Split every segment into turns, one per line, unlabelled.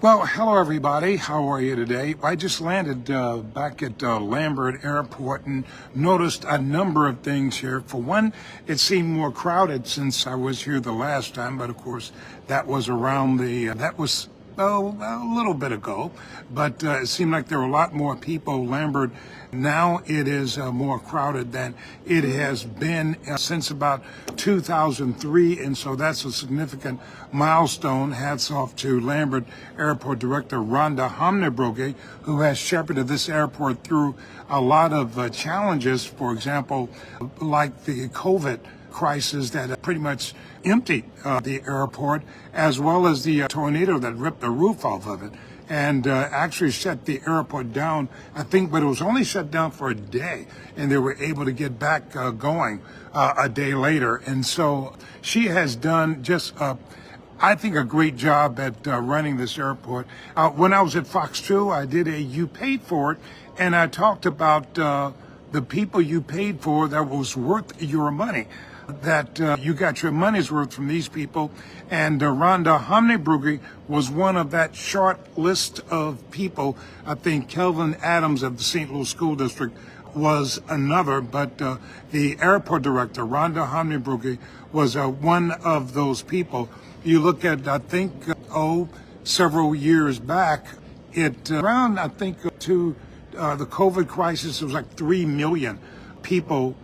Well, hello everybody. How are you today? I just landed back at Lambert Airport and noticed a number of things here. For one, it seemed more crowded since I was here the last time, but of course that was a little bit ago. But it seemed like there were a lot more people. Lambert, now it is more crowded than it has been since about 2003, and so that's a significant milestone. Hats off to Lambert Airport Director Rhonda Homnebroge, who has shepherded this airport through a lot of challenges, for example, like the COVID crisis that pretty much emptied the airport, as well as the tornado that ripped the roof off of it and actually shut the airport down, I think, but it was only shut down for a day, and they were able to get back going a day later. And so she has done just I think a great job at running this airport. When I was at Fox 2, I did a You Paid For It, and I talked about the people you paid for that was worth your money, that you got your money's worth from these people. And Rhonda Homnebroge was one of that short list of people. I think Kelvin Adams of the St. Louis School District was another, but the airport director, Rhonda Homnebroge, was one of those people. You look at, I think, several years back, around, I think, to the COVID crisis, it was like 3 million people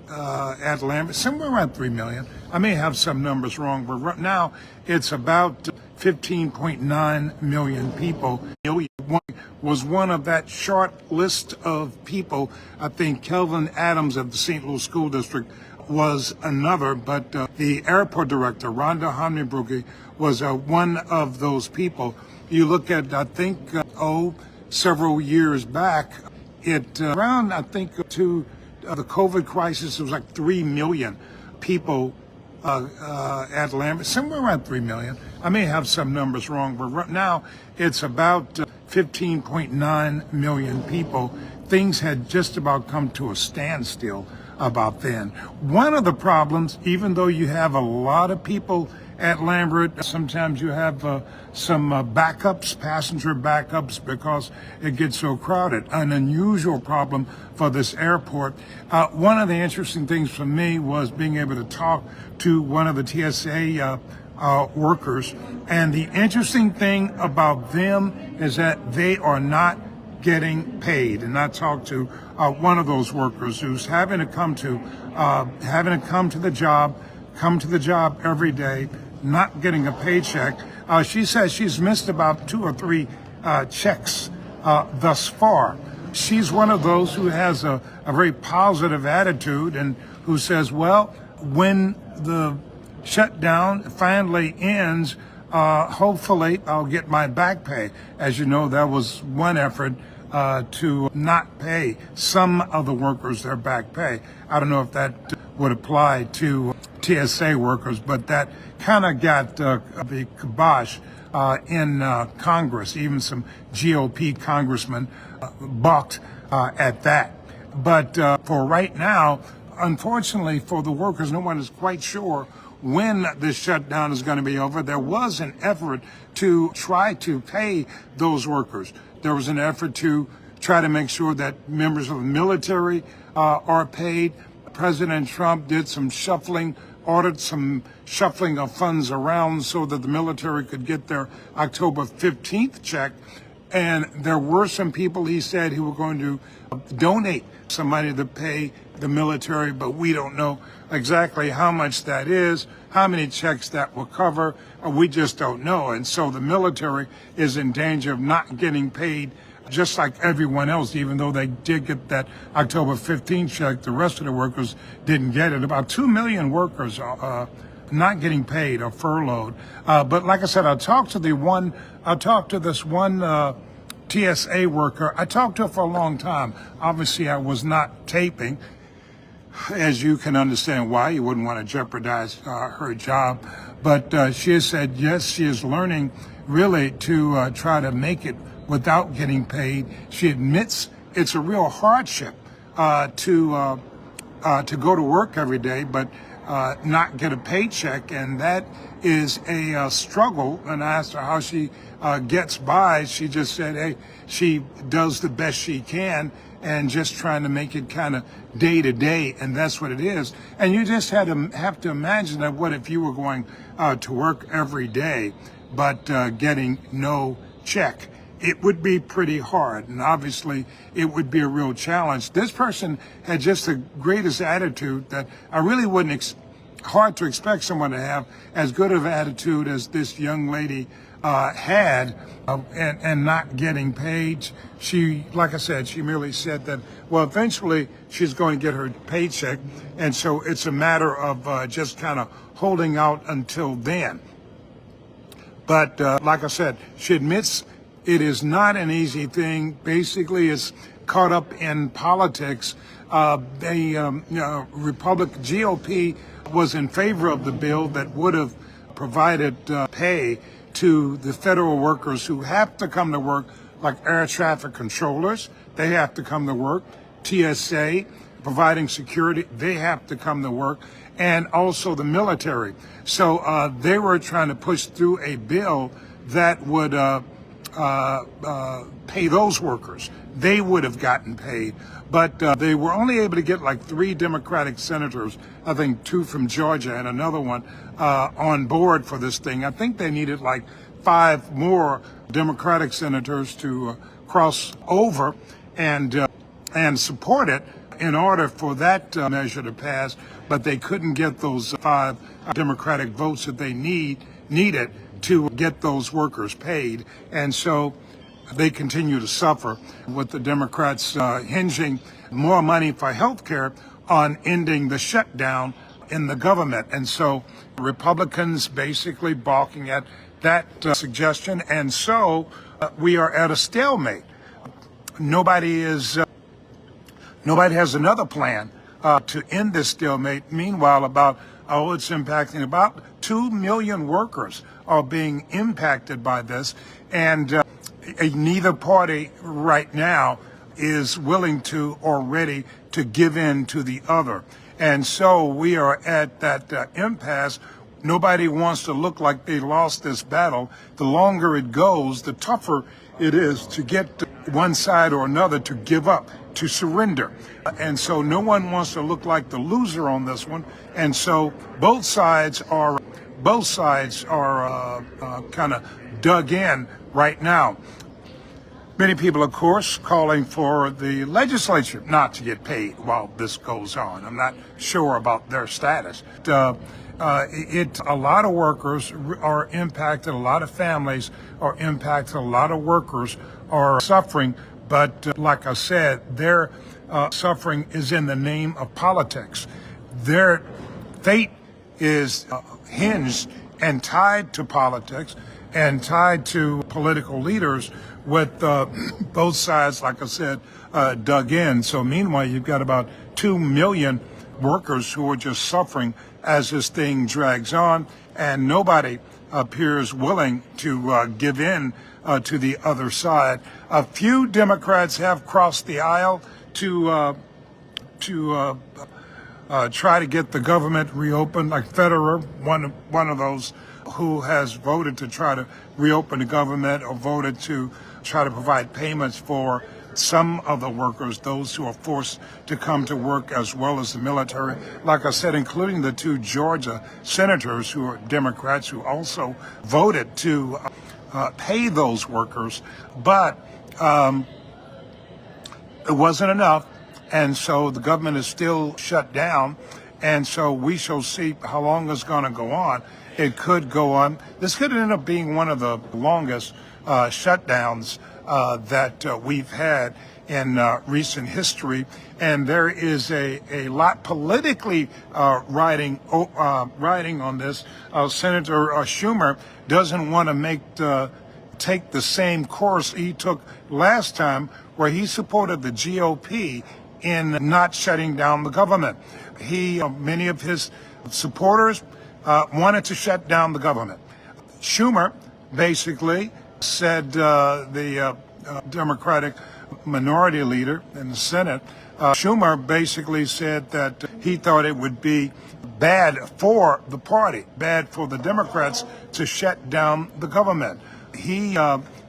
at Lambert, somewhere around 3 million. I may have some numbers wrong, but right now it's about 15.9 million people. Was one of that short list of people. I think Kelvin Adams of the St. Louis School District was another, but the airport director, Rhonda Homnebroge, was one of those people. You look at, I think, several years back, around, I think, to the COVID crisis, it was like 3 million people at Lambert, somewhere around 3 million. I may have some numbers wrong, but right now it's about 15.9 million people. Things had just about come to a standstill about then. One of the problems, even though you have a lot of people at Lambert, sometimes you have some backups, passenger backups, because it gets so crowded. An unusual problem for this airport. One of the interesting things for me was being able to talk to one of the TSA workers. And the interesting thing about them is that they are not getting paid. And I talked to one of those workers who's having to come to the job every day, not getting a paycheck. She says she's missed about 2 or 3 checks thus far. She's one of those who has a very positive attitude and who says, well, when the shutdown finally ends, hopefully I'll get my back pay. As you know, that was one effort to not pay some of the workers their back pay. I don't know if that would apply to TSA workers, but that kind of got the kibosh in Congress. Even some GOP congressmen balked at that. But for right now, unfortunately for the workers, no one is quite sure when this shutdown is going to be over. There was an effort to try to pay those workers. There was an effort to try to make sure that members of the military are paid. President Trump did some shuffling, ordered some shuffling of funds around so that the military could get their October 15th check. And there were some people, he said, who were going to donate some money to pay the military, but we don't know exactly how much that is, how many checks that will cover. We just don't know. And so the military is in danger of not getting paid, just like everyone else. Even though they did get that October 15th check, the rest of the workers didn't get it. About 2 million workers not getting paid or furloughed. But like I said, I talked to this one TSA worker. I talked to her for a long time. Obviously, I was not taping, as you can understand why. You wouldn't want to jeopardize her job. But she has said, yes, she is learning really to try to make it without getting paid. She admits it's a real hardship to go to work every day, but not get a paycheck, and that is a struggle. And I asked her how she gets by. She just said, hey, she does the best she can and just trying to make it kind of day to day, and that's what it is. And you just have to imagine that what if you were going to work every day but getting no check? It would be pretty hard, and obviously it would be a real challenge. This person had just the greatest attitude that I really wouldn't hard to expect someone to have as good of attitude as this young lady had, and not getting paid. She, like I said, she merely said that, well, eventually she's going to get her paycheck, and so it's a matter of just kind of holding out until then. But like I said, she admits it is not an easy thing. Basically, it's caught up in politics. The Republican GOP was in favor of the bill that would have provided pay to the federal workers who have to come to work, like air traffic controllers. They have to come to work. TSA, providing security, they have to come to work. And also the military. So they were trying to push through a bill that would pay those workers. They would have gotten paid. But they were only able to get like 3 Democratic senators, I think 2 from Georgia and another one, on board for this thing. I think they needed like 5 more Democratic senators to cross over and support it in order for that measure to pass. But they couldn't get those 5 Democratic votes that they needed to get those workers paid. And so they continue to suffer, with the Democrats hinging more money for health care on ending the shutdown in the government. And so Republicans basically balking at that suggestion. And so we are at a stalemate. Nobody has another plan to end this stalemate. Meanwhile, it's impacting about 2 million workers are being impacted by this. And neither party right now is willing to or ready to give in to the other. And so we are at that impasse. Nobody wants to look like they lost this battle. The longer it goes, the tougher it is to get one side or another to give up, to surrender. And so no one wants to look like the loser on this one. And so both sides are kind of dug in right now. Many people, of course, calling for the legislature not to get paid while this goes on. I'm not sure about their status. A lot of workers are impacted. A lot of families are impacted. A lot of workers are suffering. But like I said, their suffering is in the name of politics. Their fate is hinged and tied to politics and tied to political leaders, with both sides, like I said, dug in. So meanwhile, you've got about 2 million workers who are just suffering as this thing drags on, and nobody appears willing to give in to the other side. A few Democrats have crossed the aisle to try to get the government reopened, like Federer, one of those who has voted to try to reopen the government, or voted to try to provide payments for some of the workers, those who are forced to come to work, as well as the military. Like I said, including the 2 Georgia senators who are Democrats, who also voted to pay those workers. But it wasn't enough. And so the government is still shut down. And so we shall see how long it's going to go on. It could go on. This could end up being one of the longest shutdowns that we've had in recent history. And there is a lot politically riding on this. Senator Schumer doesn't want to take the same course he took last time, where he supported the GOP in not shutting down the government. Many of his supporters wanted to shut down the government. Schumer basically said the Democratic minority leader in the Senate, Schumer basically said that he thought it would be bad for the party, bad for the Democrats to shut down the government. He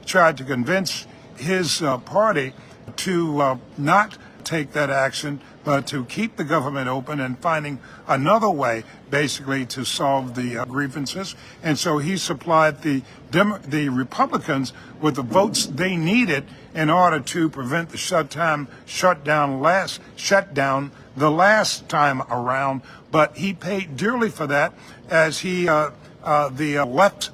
tried to convince his party to not take that action, but to keep the government open and finding another way, basically, to solve the grievances. And so he supplied the Republicans with the votes they needed in order to prevent the shutdown the last time around. But he paid dearly for that, as the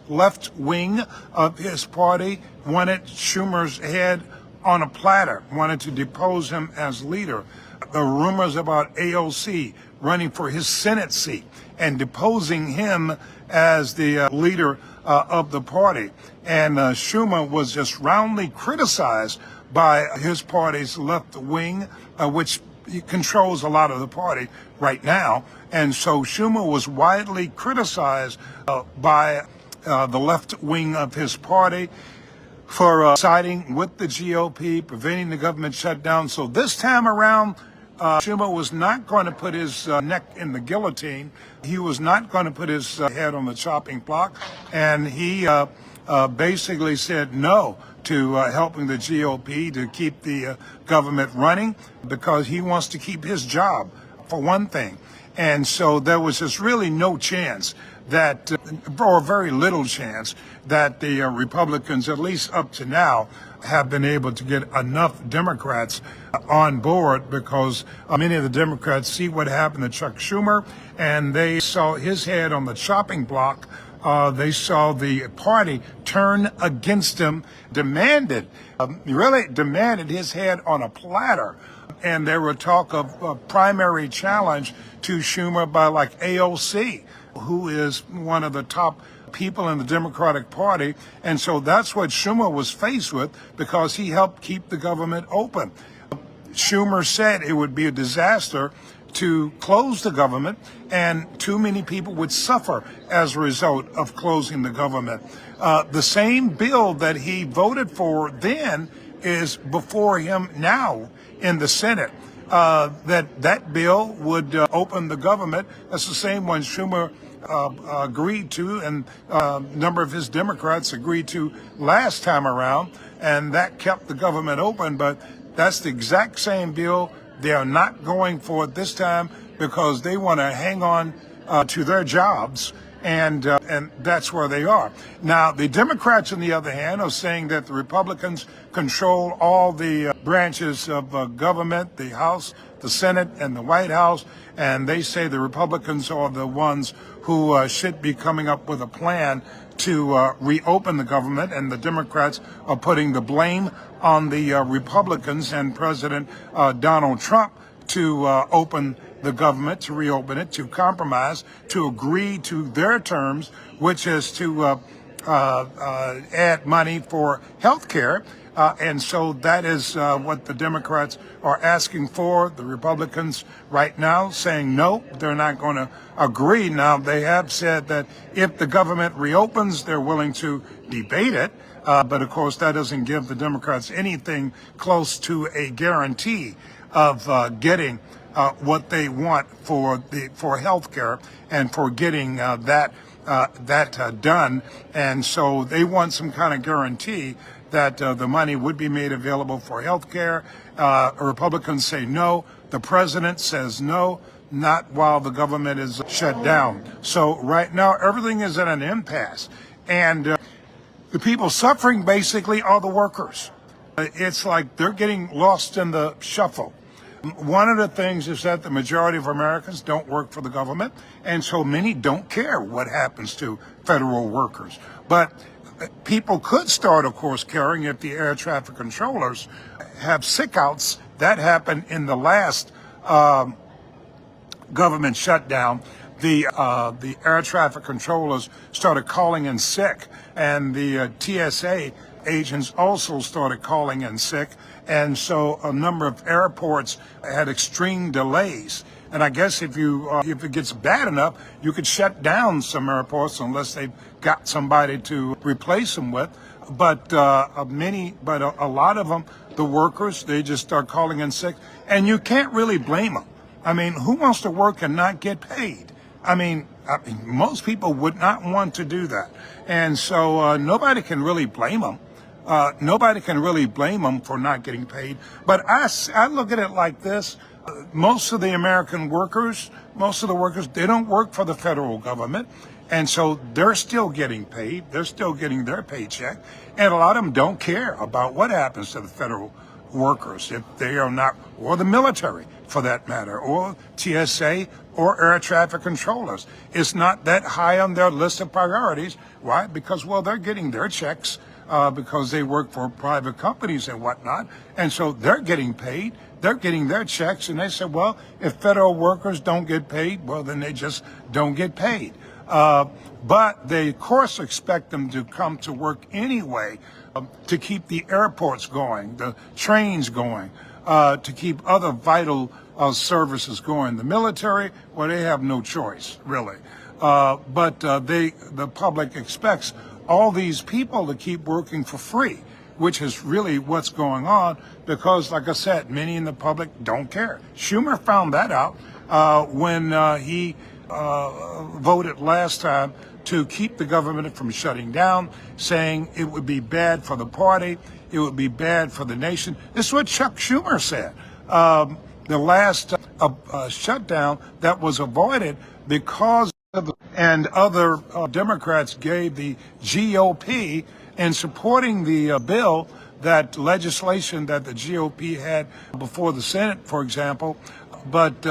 left wing of his party wanted Schumer's head on a platter, wanted to depose him as leader. The rumors about AOC running for his Senate seat and deposing him as the leader of the party. And Schumer was just roundly criticized by his party's left wing, which controls a lot of the party right now. And so Schumer was widely criticized by the left wing of his party for siding with the GOP, preventing the government shutdown. So this time around, Schumer was not going to put his neck in the guillotine. He was not going to put his head on the chopping block. And he basically said no to helping the GOP to keep the government running, because he wants to keep his job, for one thing. And so there was just really no chance that, or very little chance, that the Republicans, at least up to now, have been able to get enough Democrats on board, because many of the Democrats see what happened to Chuck Schumer, and they saw his head on the chopping block. They saw the party turn against him, really demanded his head on a platter. And there were talk of a primary challenge to Schumer by like AOC, who is one of the top people in the Democratic Party. And so that's what Schumer was faced with, because he helped keep the government open. Schumer said it would be a disaster to close the government, and too many people would suffer as a result of closing the government. The same bill that he voted for then is before him now in the Senate. That bill would open the government. That's the same one Schumer agreed to, and a number of his Democrats agreed to last time around, and that kept the government open. But that's the exact same bill they are not going for it this time, because they want to hang on to their jobs, and that's where they are. Now, the Democrats, on the other hand, are saying that the Republicans control all the branches of government, the House, the Senate, and the White House, and they say the Republicans are the ones who should be coming up with a plan to reopen the government, and the Democrats are putting the blame on the Republicans and President Donald Trump to open the government, to reopen it, to compromise, to agree to their terms, which is to add money for health care. And so that is what the Democrats are asking for. The Republicans right now saying no, they're not going to agree. Now, they have said that if the government reopens, they're willing to debate it. But of course, that doesn't give the Democrats anything close to a guarantee of getting what they want for health care and for getting that done. And so they want some kind of guarantee that the money would be made available for health care. Republicans say no. The president says no, not while the government is shut down. So right now, everything is at an impasse. And the people suffering basically are the workers. It's like they're getting lost in the shuffle. One of the things is that the majority of Americans don't work for the government, and so many don't care what happens to federal workers. But people could start, of course, caring if the air traffic controllers have sickouts. That happened in the last government shutdown. The air traffic controllers started calling in sick, and the TSA agents also started calling in sick. And so a number of airports had extreme delays. And I guess if it gets bad enough, you could shut down some airports unless they've got somebody to replace them with. But a lot of them the workers. They just start calling in sick, and you can't really blame them. I mean, who wants to work and not get paid? I mean, most people would not want to do that. And so nobody can really blame them. Nobody can really blame them for not getting paid. But I look at it like this. Most of the American workers, most of the workers, they don't work for the federal government. And so they're still getting paid. They're still getting their paycheck. And a lot of them don't care about what happens to the federal workers if they are not, or the military for that matter, or TSA or air traffic controllers. It's not that high on their list of priorities. Why? Because, well, they're getting their checks because they work for private companies and whatnot. And so they're getting paid. They're getting their checks. And they said, well, if federal workers don't get paid, well, then they just don't get paid. But they, of course, expect them to come to work anyway to keep the airports going, the trains going, to keep other vital services going. The military, well, they have no choice, really. But the public expects all these people to keep working for free, which is really what's going on because, like I said, many in the public don't care. Schumer found that out when he voted last time to keep the government from shutting down, saying it would be bad for the party, it would be bad for the nation. This is what Chuck Schumer said. The last shutdown that was avoided because of, and other Democrats gave the GOP in supporting the bill, that legislation that the GOP had before the Senate, for example, but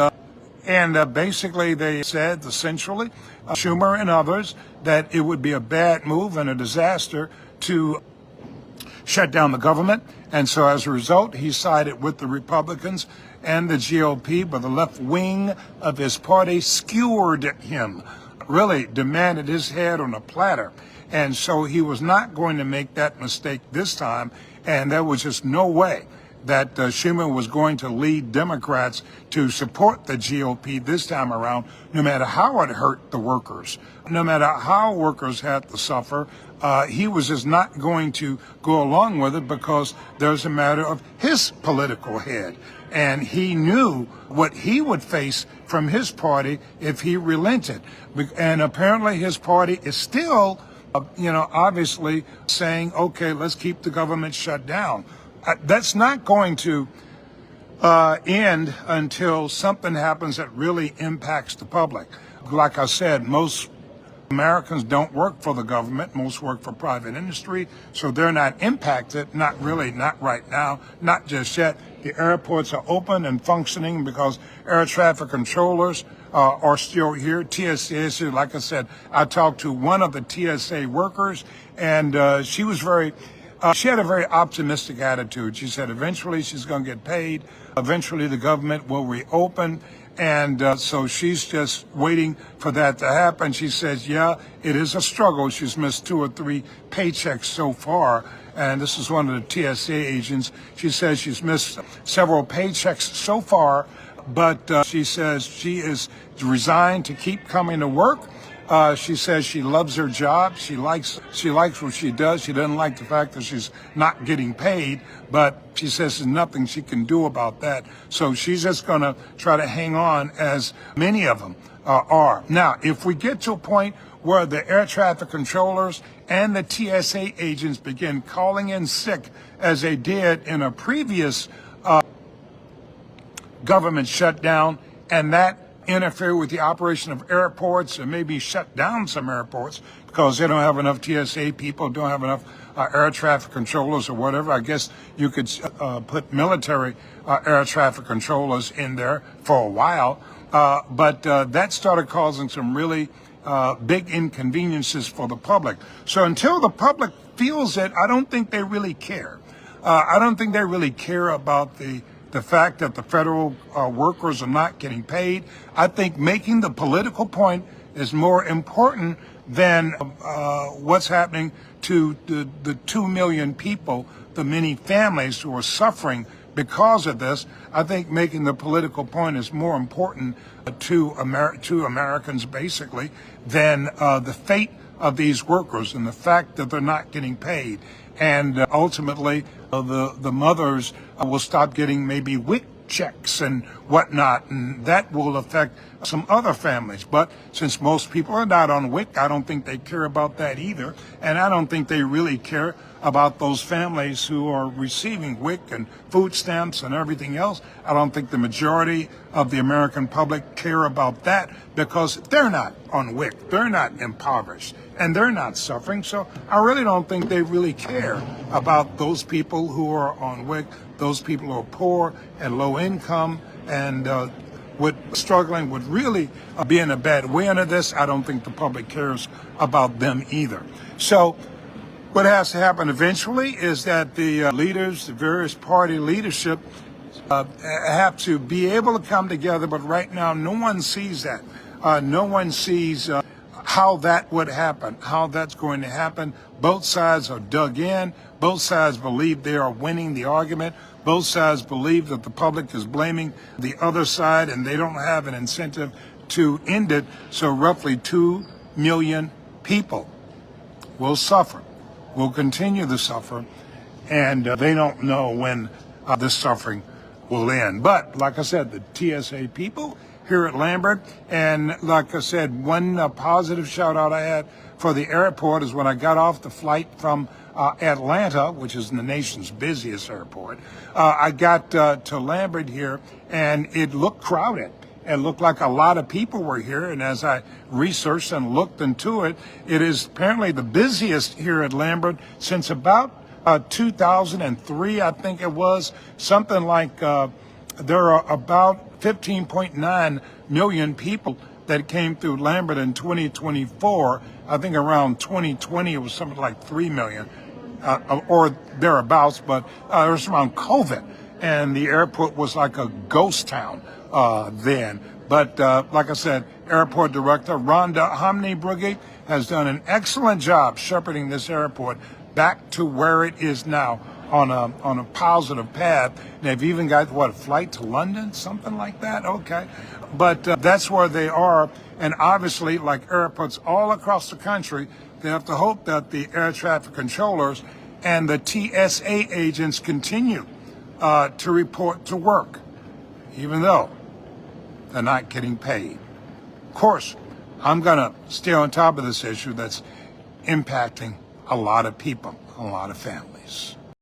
basically they said, essentially, Schumer and others, that it would be a bad move and a disaster to shut down the government. And so as a result, he sided with the Republicans and the GOP, but the left wing of his party skewered him, really demanded his head on a platter. And so he was not going to make that mistake this time. And there was just no way that Schumer was going to lead Democrats to support the GOP this time around, no matter how it hurt the workers, no matter how workers had to suffer. He was just not going to go along with it because there's a matter of his political head. And he knew what he would face from his party if he relented. And apparently his party is still, obviously saying, okay, let's keep the government shut down. That's not going to end until something happens that really impacts the public. Like I said, most Americans don't work for the government. Most work for private industry, so they're not impacted. Not really, not right now, not just yet. The airports are open and functioning because air traffic controllers are still here. TSA is here. Like I said, I talked to one of the TSA workers, and she was she had a very optimistic attitude. She said eventually she's going to get paid. Eventually the government will reopen. And so she's just waiting for that to happen. She says, yeah, it is a struggle. She's missed 2 or 3 paychecks so far. And this is one of the TSA agents. She says she's missed several paychecks so far, but she says she is resigned to keep coming to work. She says she loves her job. She likes what she does. She doesn't like the fact that she's not getting paid, but she says there's nothing she can do about that. So she's just going to try to hang on, as many of them are. Now, if we get to a point where the air traffic controllers and the TSA agents begin calling in sick, as they did in a previous government shutdown, and that interfere with the operation of airports and maybe shut down some airports because they don't have enough TSA people, don't have enough air traffic controllers or whatever. I guess you could put military air traffic controllers in there for a while. But that started causing some really big inconveniences for the public. So until the public feels it, I don't think they really care. I don't think they really care about the fact that the federal workers are not getting paid. I think making the political point is more important than what's happening to the 2 million people, the many families who are suffering because of this. I think making the political point is more important to Americans, basically, than the fate of these workers and the fact that they're not getting paid. And ultimately, the mothers will stop getting maybe WIC checks and whatnot, and that will affect some other families. But since most people are not on WIC, I don't think they care about that either. And I don't think they really care about those families who are receiving WIC and food stamps and everything else. I don't think the majority of the American public care about that because they're not on WIC. They're not impoverished and they're not suffering. So I really don't think they really care about those people who are on WIC, those people who are poor and low income and struggling would really be in a bad way under this. I don't think the public cares about them either. So what has to happen eventually is that the leaders, the various party leadership, have to be able to come together. But right now, no one sees that. No one sees how that would happen, how that's going to happen. Both sides are dug in. Both sides believe they are winning the argument. Both sides believe that the public is blaming the other side and they don't have an incentive to end it. So roughly 2 million people will suffer, will continue to suffer, and they don't know when this suffering will end. But like I said, the TSA people here at Lambert, and like I said, one positive shout out I had for the airport is when I got off the flight from Atlanta, which is the nation's busiest airport. I got to Lambert here, and it looked crowded. It looked like a lot of people were here, and as I researched and looked into it, it is apparently the busiest here at Lambert since about 2003, I think it was. Something like there are about 15.9 million people that came through Lambert in 2024. I think around 2020 it was something like 3 million or thereabouts, but it was around COVID, and the airport was like a ghost town then. But like I said, airport director Rhonda Homney-Brugge has done an excellent job shepherding this airport back to where it is now on a positive path. They've even got, a flight to London, something like that? Okay. But that's where they are. And obviously, like airports all across the country, they have to hope that the air traffic controllers and the TSA agents continue to report to work, even though they're not getting paid. Of course, I'm going to stay on top of this issue that's impacting a lot of people, a lot of families.